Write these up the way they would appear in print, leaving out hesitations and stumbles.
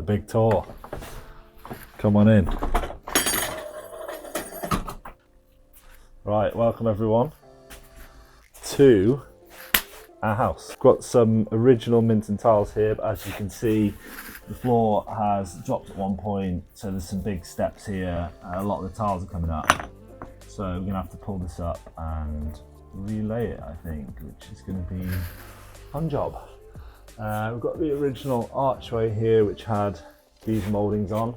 big tour. Come on in. Right, welcome everyone to our house. Got some original Minton tiles here, but as you can see, the floor has dropped at one point, so there's some big steps here. A lot of the tiles are coming up, so we're gonna have to pull this up and relay it, I think, which is gonna be a fun job. We've got the original archway here, which had these mouldings on.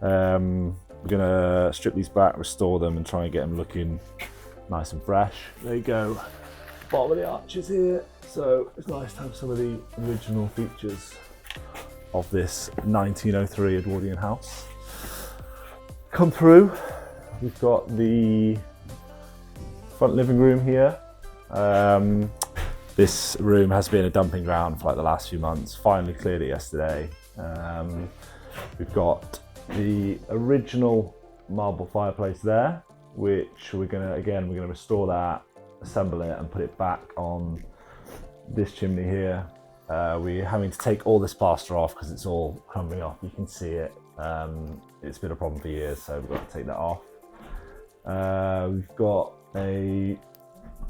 We're gonna strip these back, restore them, and try and get them looking nice and fresh. There you go. Bottom of the arches here, so it's nice to have some of the original features of this 1903 Edwardian house come through. We've got the front living room here. This room has been a dumping ground for like the last few months. Finally cleared it yesterday. We've got the original marble fireplace there, which we're gonna restore that, assemble it, and put it back on this chimney here. We're having to take all this plaster off because it's all crumbling off. You can see it. It's been a problem for years, so we've got to take that off. We've got a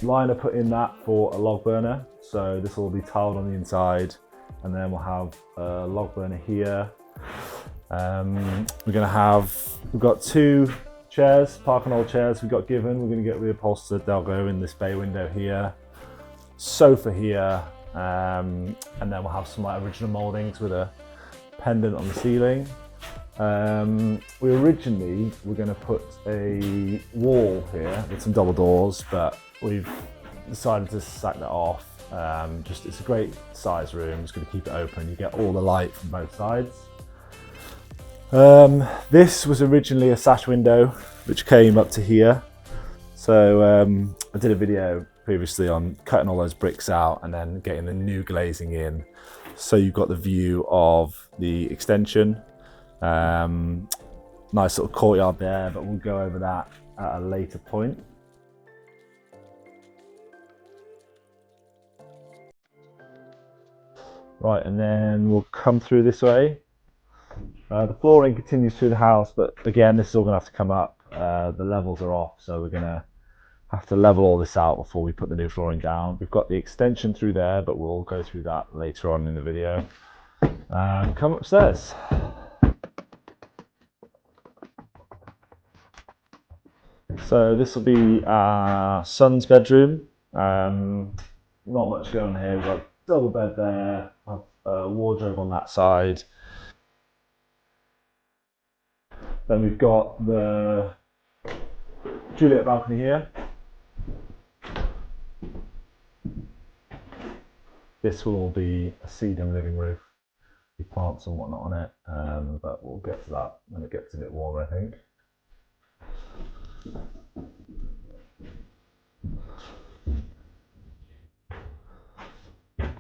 liner put in that for a log burner, so this will be tiled on the inside, and then we'll have a log burner here. We've got two chairs, parking old chairs we got given. We're going to get reupholstered. They'll go in this bay window here, sofa here, and then we'll have some like original mouldings with a pendant on the ceiling. We originally were going to put a wall here with some double doors, but we've decided to sack that off. It's a great size room. It's going to keep it open. You get all the light from both sides. This was originally a sash window which came up to here. So I did a video previously on cutting all those bricks out and then getting the new glazing in. So you've got the view of the extension. Nice sort of courtyard there, but we'll go over that at a later point. Right, and then we'll come through this way. The flooring continues through the house, but again, this is all going to have to come up. The levels are off, so we're going to have to level all this out before we put the new flooring down. We've got the extension through there, but we'll go through that later on in the video. Come upstairs. So this will be our son's bedroom. Not much going on here. We've got a double bed there, a wardrobe on that side. Then we've got the Juliet balcony here. This will all be a cedar living roof with plants and whatnot on it, but we'll get to that when it gets a bit warmer, I think.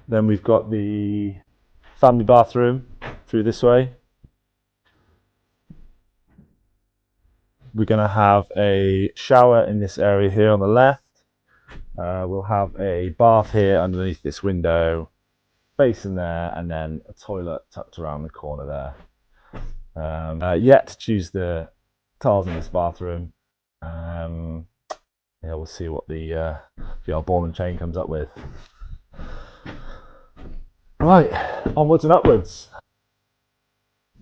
Then we've got the family bathroom through this way. We're going to have a shower in this area here on the left. We'll have a bath here underneath this window, basin there, and then a toilet tucked around the corner there. Yet to choose the tiles in this bathroom. Yeah, we'll see what the old ball and chain comes up with. Right, onwards and upwards.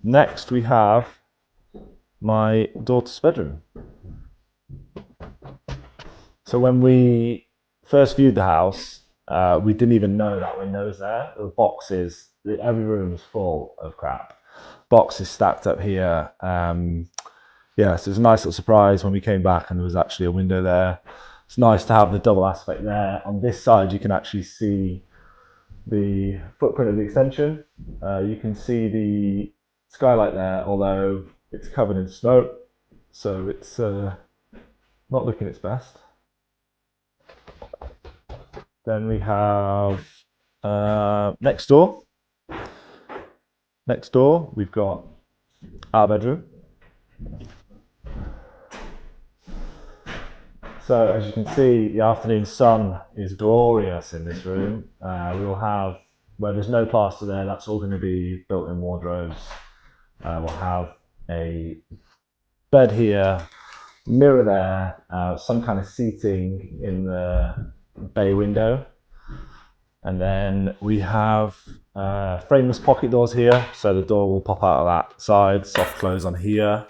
Next we have my daughter's bedroom. So when we first viewed the house, we didn't even know that window was there. The boxes, every room was full of crap. Boxes stacked up here. Yeah, so it was a nice little surprise when we came back and there was actually a window there. It's nice to have the double aspect there. On this side, you can actually see the footprint of the extension. You can see the skylight there, although it's covered in snow, so it's not looking its best. Then we have next door. Next door, we've got our bedroom. So as you can see, the afternoon sun is glorious in this room. We will have, where there's no plaster there, that's all going to be built-in wardrobes. We'll have a bed here, mirror there, some kind of seating in the bay window. And then we have frameless pocket doors here, so the door will pop out of that side, soft close on here.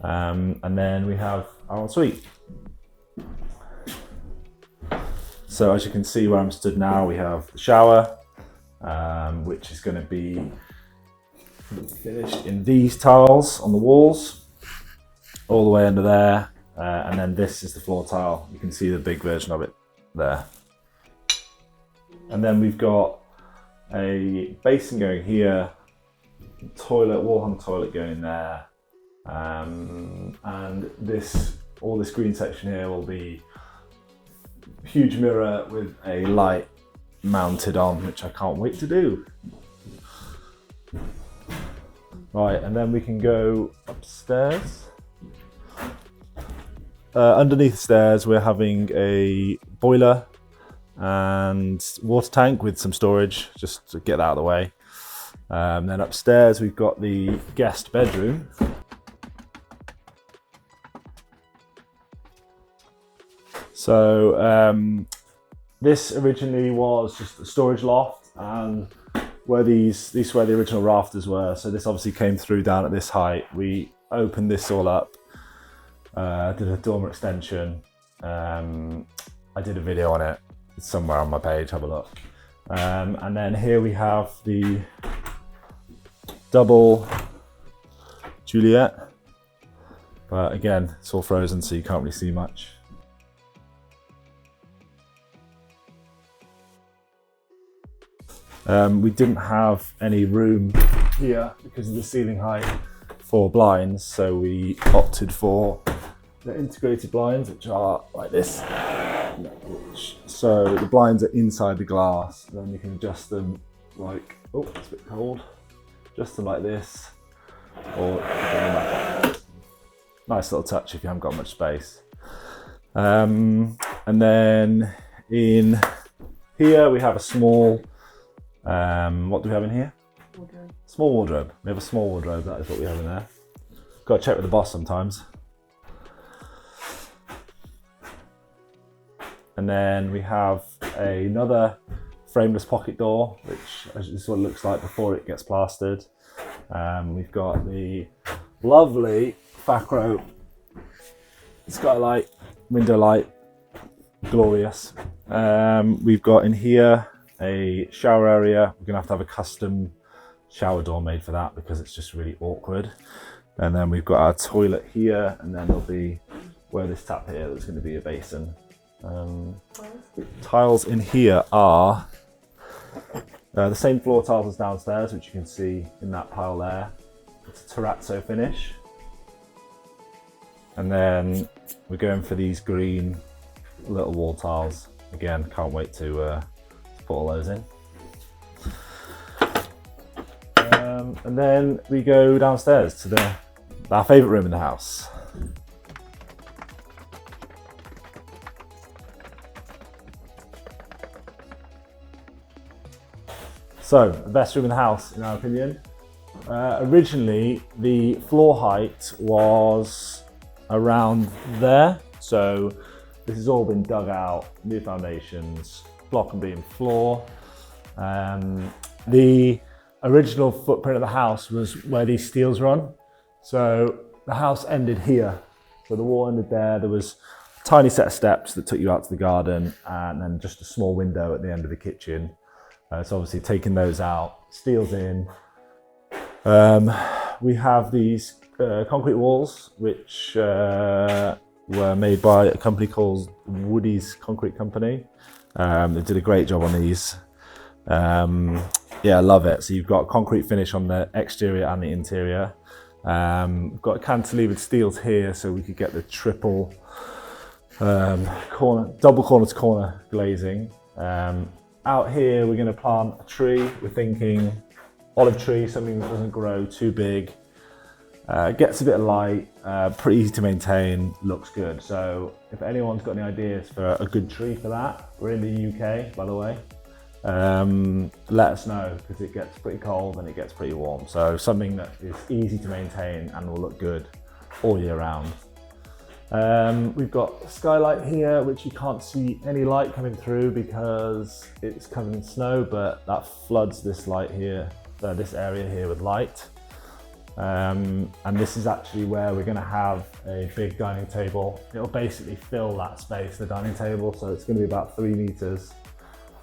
And then we have our ensuite. So as you can see where I'm stood now, we have the shower, which is going to be finished in these tiles on the walls, all the way under there. And then this is the floor tile. You can see the big version of it there. And then we've got a basin going here, toilet, wall-hung toilet going there. And all this green section here will be a huge mirror with a light mounted on, which I can't wait to do. Right, and then we can go upstairs. Underneath the stairs, we're having a boiler and water tank with some storage, just to get that out of the way. Then upstairs, we've got the guest bedroom. So this originally was just a storage loft, and where these where the original rafters were. So this obviously came through down at this height. We opened this all up, did a dormer extension. I did a video on it. It's somewhere on my page, have a look. And then here we have the double Juliet. But again, it's all frozen, so you can't really see much. We didn't have any room here because of the ceiling height for blinds, so we opted for the integrated blinds, which are like this. So the blinds are inside the glass, then you can adjust them like, oh, it's a bit cold, adjust them like this, or nice little touch if you haven't got much space. And then in here we have a small, what do we have in here? Wardrobe. Small wardrobe. We have a small wardrobe, that is what we have in there. Got to check with the boss sometimes. And then we have another frameless pocket door, which is what it looks like before it gets plastered. We've got the lovely Facro skylight, window light, glorious. We've got in here a shower area. We're gonna have to have a custom shower door made for that because it's just really awkward. And then we've got our toilet here, and then there'll be, where this tap here, there's gonna be a basin. Tiles in here are the same floor tiles as downstairs, which you can see in that pile there. It's a terrazzo finish. And then we're going for these green little wall tiles. Again, can't wait to put all those in. And then we go downstairs to our favourite room in the house. So, the best room in the house, in our opinion. Originally, the floor height was around there. So, this has all been dug out, new foundations, block and beam floor. The original footprint of the house was where these steels run. So, the house ended here. So, the wall ended there. There was a tiny set of steps that took you out to the garden, and then just a small window at the end of the kitchen. So obviously taking those out, steels in. We have these concrete walls, which were made by a company called Woody's Concrete Company. They did a great job on these. Yeah, I love it. So you've got concrete finish on the exterior and the interior. We've got cantilevered steels here, so we could get the triple double corner to corner glazing. Out here, we're going to plant a tree. We're thinking olive tree, something that doesn't grow too big, gets a bit of light, pretty easy to maintain, looks good. So if anyone's got any ideas for a good tree for that, we're in the UK, by the way. let us know, because it gets pretty cold and it gets pretty warm. So something that is easy to maintain and will look good all year round. We've got a skylight here, which you can't see any light coming through because it's covered in snow, but that floods this light here, this area here with light. And this is actually where we're going to have a big dining table. It'll basically fill that space, the dining table, so it's going to be about 3 meters.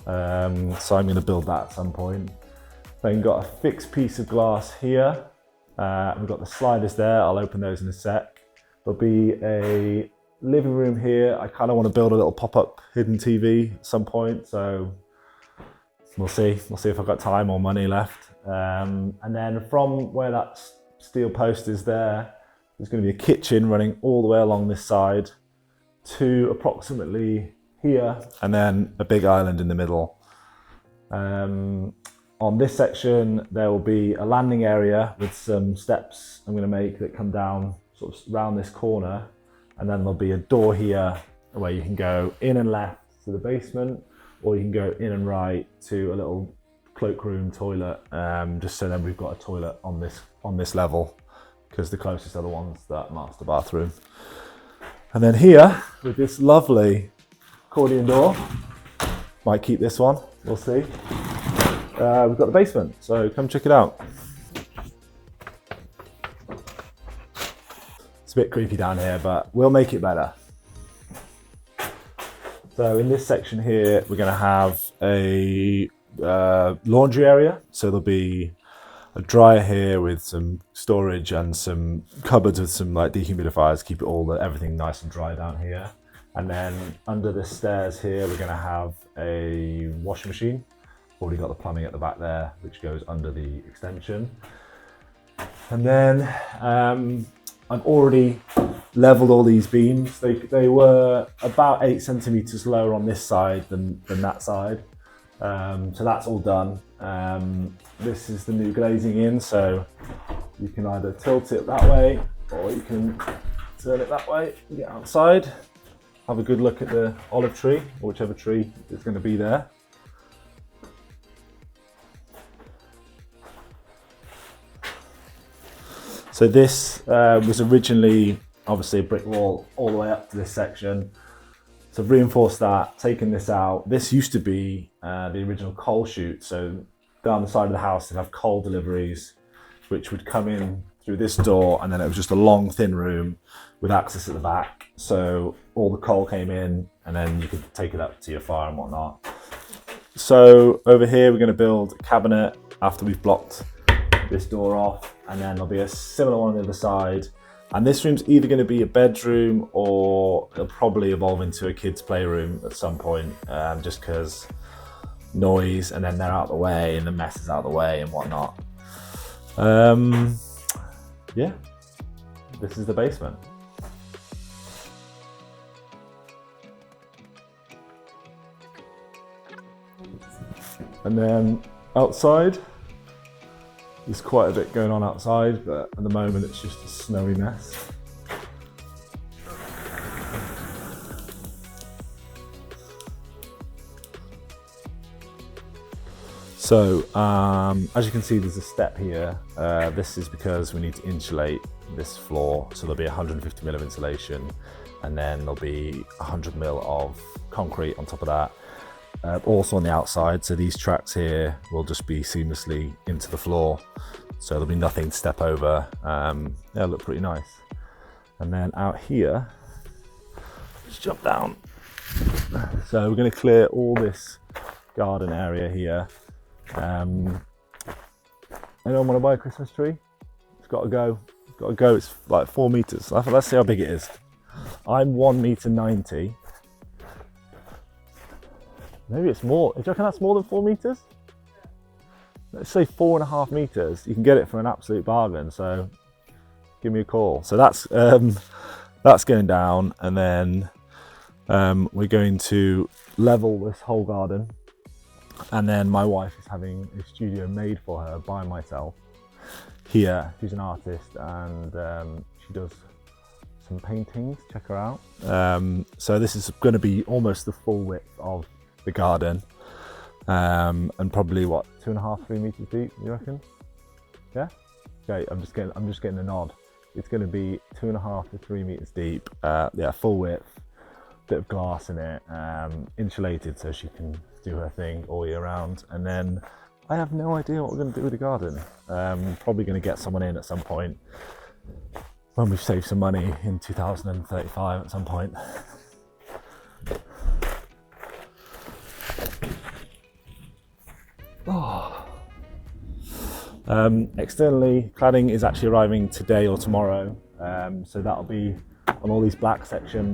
So I'm going to build that at some point. Then we've got a fixed piece of glass here. We've got the sliders there. I'll open those in a sec. There'll be a living room here. I kind of want to build a little pop-up hidden TV at some point, so we'll see. We'll see if I've got time or money left. And then from where that steel post is there's going to be a kitchen running all the way along this side to approximately here, and then a big island in the middle. On this section, there will be a landing area with some steps I'm going to make that come down sort of round this corner, and then there'll be a door here where you can go in and left to the basement, or you can go in and right to a little cloakroom toilet, just so then we've got a toilet on this level, because the closest other one's that master bathroom. And then here, with this lovely accordion door, might keep this one, we'll see. We've got the basement, so come check it out. It's a bit creepy down here, but we'll make it better. So in this section here, we're going to have a laundry area. So there'll be a dryer here with some storage and some cupboards with some like dehumidifiers, keep everything nice and dry down here. And then under the stairs here, we're going to have a washing machine. Already got the plumbing at the back there, which goes under the extension. And then I've already leveled all these beams. They were about 8 centimeters lower on this side than that side. So that's all done. This is the new glazing in, so you can either tilt it that way or you can turn it that way and get outside. Have a good look at the olive tree, or whichever tree is going to be there. So this was originally obviously a brick wall all the way up to this section. So I've reinforced that, taken this out. This used to be the original coal chute. So down the side of the house, they'd have coal deliveries, which would come in through this door, and then it was just a long, thin room with access at the back. So all the coal came in, and then you could take it up to your fire and whatnot. So over here, we're going to build a cabinet after we've blocked this door off, and then there'll be a similar one on the other side. And this room's either going to be a bedroom, or it'll probably evolve into a kid's playroom at some point, just because noise, and then they're out of the way, and the mess is out of the way and whatnot. Yeah, this is the basement. And then outside, there's quite a bit going on outside, but at the moment it's just a snowy mess. So, as you can see, there's a step here. This is because we need to insulate this floor. So there'll be 150 mil of insulation, and then there'll be 100 mil of concrete on top of that. Also on the outside, so these tracks here will just be seamlessly into the floor. So there'll be nothing to step over. They'll look pretty nice. And then out here, let's jump down. So we're gonna clear all this garden area here. Anyone want to buy a Christmas tree? It's got to go. It's got to go. It's like 4 meters. Let's see how big it is. I'm 1.90 meters. Maybe it's more. Do you reckon that's more than 4 meters? Let's say 4.5 meters. You can get it for an absolute bargain. So give me a call. So that's going down, and then we're going to level this whole garden. And then my wife is having a studio made for her by myself here. She's an artist, and she does some paintings. Check her out. So this is going to be almost the full width of the garden. and probably what, 2.5, 3 meters deep, you reckon? Yeah? Okay, I'm just getting a nod. It's going to be 2.5 to 3 meters deep. Yeah, full width, bit of glass in it, insulated so she can do her thing all year round. And then I have no idea what we're going to do with the garden. Probably going to get someone in at some point when we've saved some money in 2035 at some point. Oh. Externally, cladding is actually arriving today or tomorrow, so that'll be on all these black sections.